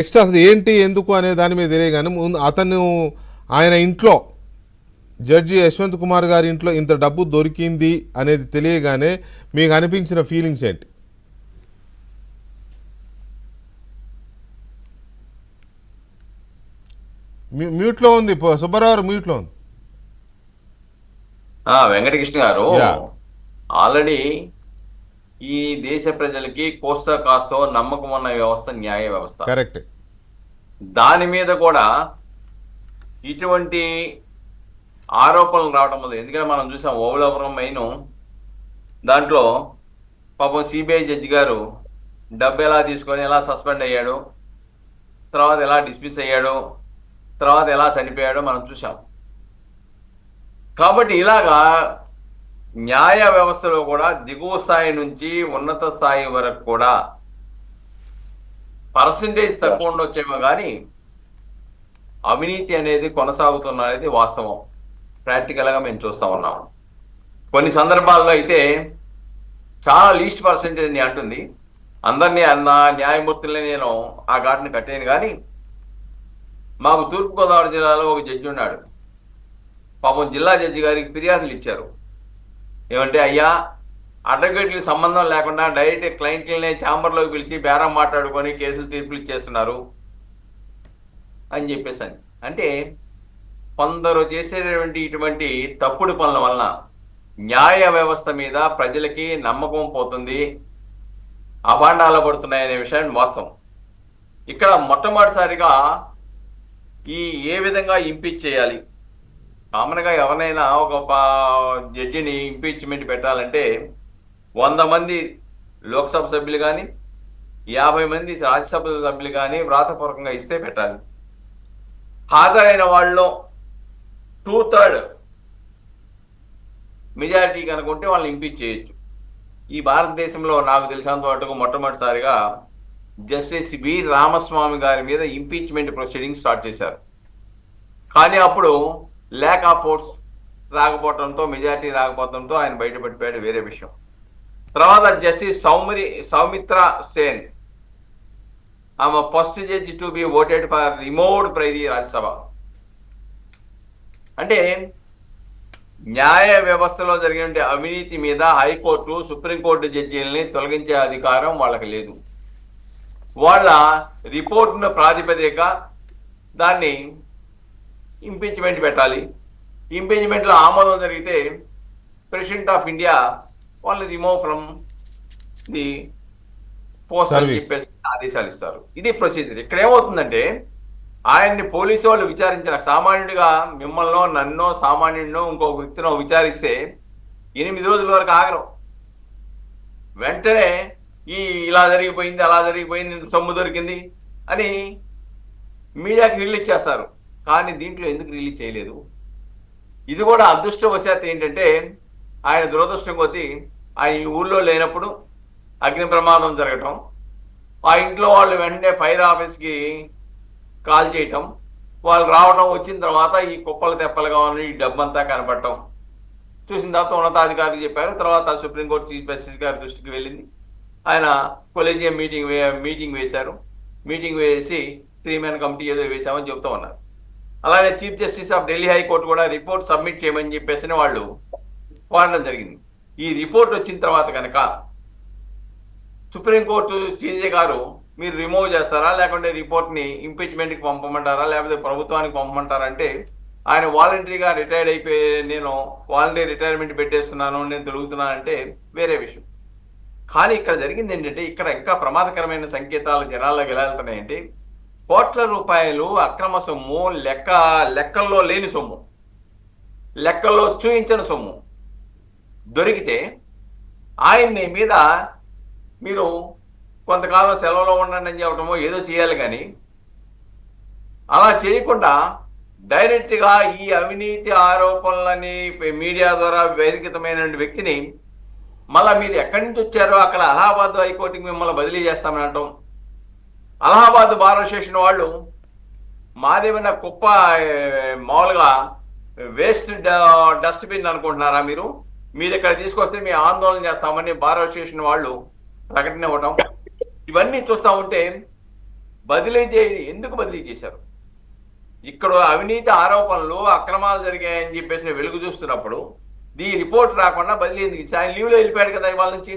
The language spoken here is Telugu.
నెక్స్ట్ అసలు ఏంటి ఎందుకు అనే దాని మీద తెలియగానే ముందు అతను ఆయన ఇంట్లో జడ్జి యశ్వంత్ కుమార్ గారి ఇంట్లో ఇంత డబ్బు దొరికింది అనేది తెలియగానే మీకు అనిపించిన ఫీలింగ్స్ ఏంటి? మ్యూట్లో ఉంది సుబ్బారావు, మ్యూట్లో ఉంది. వెంకటకృష్ణ గారు, ఆల్రెడీ ఈ దేశ ప్రజలకి కోస్తా కాస్తో నమ్మకం ఉన్న వ్యవస్థ న్యాయ వ్యవస్థ. కరెక్ట్. దాని మీద కూడా ఇటువంటి ఆరోపణలు రావడం వల్ల, ఎందుకంటే మనం చూసాం ఓవలాపురం మెయిన్ దాంట్లో పాపం సిబిఐ జడ్జి గారు డబ్బు ఎలా తీసుకొని ఎలా సస్పెండ్ అయ్యాడు, తర్వాత ఎలా డిస్మిస్ అయ్యాడు, తర్వాత ఎలా చనిపోయాడో మనం చూసాం. కాబట్టి ఇలాగా న్యాయ వ్యవస్థలో కూడా దిగువ స్థాయి నుంచి ఉన్నత స్థాయి వరకు కూడా పర్సంటేజ్ తక్కువ ఉండొచ్చేమో కానీ అవినీతి అనేది కొనసాగుతున్న అనేది వాస్తవం. ప్రాక్టికల్గా మేము చూస్తా ఉన్నాం. కొన్ని సందర్భాల్లో అయితే చాలా లీస్ట్ పర్సంటేజ్ అంటుంది. అందరినీ న్యాయమూర్తుల్ని నేను ఆ ఘాటుని కట్టాను. కానీ మాకు తూర్పుగోదావరి జిల్లాలో ఒక జడ్జి ఉన్నాడు. పాపం జిల్లా జడ్జి గారికి ఫిర్యాదులు ఇచ్చారు. ఏమంటే, అయ్యా అడ్వకేట్లకు సంబంధం లేకుండా డైరెక్ట్ క్లయింట్లనే ఛాంబర్లోకి పిలిచి బేరం మాట్లాడుకొని కేసులు తీర్పులు ఇచ్చేస్తున్నారు అని చెప్పేసి. అంటే కొందరు చేసేటటువంటి ఇటువంటి తప్పుడు పనుల వలన న్యాయ వ్యవస్థ మీద ప్రజలకి నమ్మకం పోతుంది, అభాండాలు పడుతున్నాయనే విషయాన్ని వాస్తవం. ఇక్కడ మొట్టమొదటిసారిగా ఏ విధంగా ఇంపీచ్ చేయాలి, కామన్గా ఎవరైనా ఒక జడ్జిని ఇంపీచ్మెంట్ పెట్టాలంటే 100 మంది లోక్సభ సభ్యులు కానీ 50 మంది రాజ్యసభ సభ్యులు కానీ వ్రాతపూర్వకంగా ఇస్తే పెట్టాలి. హాజరైన వాళ్ళలో 2/3 మెజారిటీ కనుకుంటే వాళ్ళని ఇంపీచ్ చేయొచ్చు. ఈ భారతదేశంలో నాకు తెలిసినంత వరకు మొట్టమొదటిసారిగా జస్టిస్ వి రామస్వామి గారి మీద ఇంపీచ్మెంట్ ప్రొసీడింగ్ స్టార్ట్ చేశారు. కానీ అప్పుడు ల్యాక్ ఆఫ్ ఓట్స్ రాకపోవడంతో, మెజారిటీ రాకపోవడంతో ఆయన బయటపడిపోయాడు, వేరే విషయం. తర్వాత జస్టిస్ సౌమిత్ర సేన్, ఆమె first judge to be voted for removed from the Rajya Sabha. అంటే న్యాయ వ్యవస్థలో జరిగిన అవినీతి మీద హైకోర్టు, సుప్రీంకోర్టు జడ్జీలని తొలగించే అధికారం వాళ్ళకి లేదు. వాళ్ళ రిపోర్టును ప్రాతిపదిక దాన్ని ఇంపీచ్మెంట్ పెట్టాలి. ఇంపీచ్మెంట్లో ఆమోదం జరిగితే ప్రెసిడెంట్ ఆఫ్ ఇండియా వాళ్ళని రిమూవ్ ఫ్రమ్ ది పోస్ట్ అని చెప్పేసి ఆదేశాలు ఇస్తారు. ఇది ప్రొసీజర్. ఇక్కడ ఏమవుతుందంటే, ఆయన్ని పోలీసు వాళ్ళు విచారించిన, సామాన్యుడిగా మిమ్మల్నో నన్నో సామాన్యుడినో ఇంకొక వ్యక్తినో విచారిస్తే 8 రోజుల వరకు ఆగరు. వెంటనే ఇలా జరిగిపోయింది, అలా జరిగిపోయింది, ఇంత సొమ్ము దొరికింది అని మీడియాకి రిలీజ్ చేస్తారు. కానీ దీంట్లో ఎందుకు రిలీజ్ చేయలేదు? ఇది కూడా అదృష్టవశాత్తు ఏంటంటే, ఆయన దురదృష్టం కొద్దీ ఆయన ఈ ఊళ్ళో లేనప్పుడు అగ్ని ప్రమాదం జరగటం, ఆ ఇంట్లో వాళ్ళు వెంటనే ఫైర్ ఆఫీస్కి కాల్ చేయటం, వాళ్ళు రావడం, వచ్చిన తర్వాత ఈ కుప్పలు తెప్పలుగా ఉన్న ఈ డబ్బంతా కనపడటం చూసిన తర్వాత ఉన్నతాధికారులు చెప్పారు. తర్వాత సుప్రీంకోర్టు చీఫ్ జస్టిస్ గారి దృష్టికి వెళ్ళింది. ఆయన కొలీజియం మీటింగ్ వేశారు. మీటింగ్ వేసి 3 men కమిటీ ఏదో వేశామని చెబుతూ ఉన్నారు. అలానే chief justice of Delhi high court కూడా రిపోర్ట్ సబ్మిట్ చేయమని చెప్పేసి వాళ్ళు కోరడం జరిగింది. ఈ రిపోర్ట్ వచ్చిన తర్వాత కనుక సుప్రీంకోర్టు సీజే గారు మీరు రిమూవ్ చేస్తారా, లేకుంటే రిపోర్ట్ని ఇంపీచ్మెంట్కి పంపమంటారా, లేకపోతే ప్రభుత్వానికి పంపమంటారంటే, ఆయన వాలంటరీగా రిటైర్డ్ అయిపోయి నేను వాలంటరీ రిటైర్మెంట్ పెట్టేస్తున్నాను, నేను తిరుగుతున్నానంటే వేరే విషయం. కానీ ఇక్కడ జరిగింది ఏంటంటే, ఇక్కడ ఇంకా ప్రమాదకరమైన సంకేతాలు జనాల్లోకి ఎలా వెళ్తున్నాయంటే, కోట్ల రూపాయలు అక్రమ సొమ్ము, లెక్కల్లో లేని సొమ్ము, లెక్కల్లో చూయించని సొమ్ము దొరికితే ఆయన్ని మీద మీరు కొంతకాలం సెలవులో ఉండండి అని చెప్పడమో ఏదో చేయాలి. కానీ అలా చేయకుండా డైరెక్ట్గా ఈ అవినీతి ఆరోపణలని మీడియా ద్వారా బహిర్గతమైన వ్యక్తిని మళ్ళీ మీరు ఎక్కడి నుంచి వచ్చారో అక్కడ అలహాబాద్ హైకోర్టుకి మిమ్మల్ని బదిలీ చేస్తామని అనటం. అలహాబాద్ బార్ అసోసియేషన్ వాళ్ళు మాదేమైనా కుప్ప మామూలుగా వేస్ట్ డస్ట్బిన్ అనుకుంటున్నారా, మీరు ఇక్కడ తీసుకొస్తే మేము ఆందోళన చేస్తామని బార్ అసోసియేషన్ వాళ్ళు ప్రకటన ఇవ్వటం, ఇవన్నీ చూస్తూ ఉంటే బదిలీ చేయండి, ఎందుకు బదిలీ చేశారు? ఇక్కడ అవినీతి ఆరోపణలు అక్రమాలు జరిగాయని చెప్పేసి వెలుగు చూస్తున్నప్పుడు రిపోర్ట్ రాకుండా బదిలీ ఎందుకు ఇచ్చారు? ఆయన లీవ్లో వెళ్ళిపోయాడు కదా ఇవాళ నుంచి.